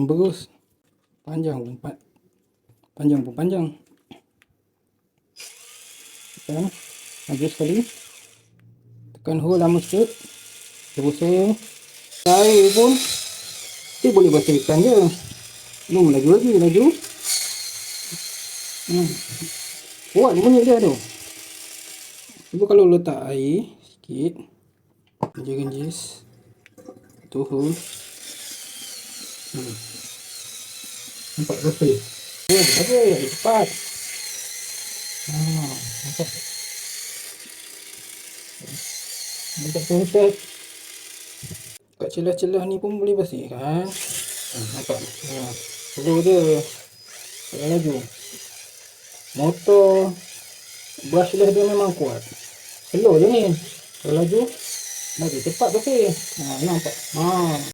Berus. Panjang pun panjang. Tekan laju sekali. Tekan hole lama sikit. Terusing. Air pun dia boleh bersihkan je. Belum laju. Kuat bunyi dia tu. Cuba kalau letak air sikit, genjis tu hole. Nampak bersih. Bersih cepat. Nampak. Nampak sunset. Kat celah-celah ni pun boleh bersih kan. Nampak. Slow dia. Tak laju. Motor brushless dia memang kuat. Slow je ni. Kalau laju cepat bersih. Nampak.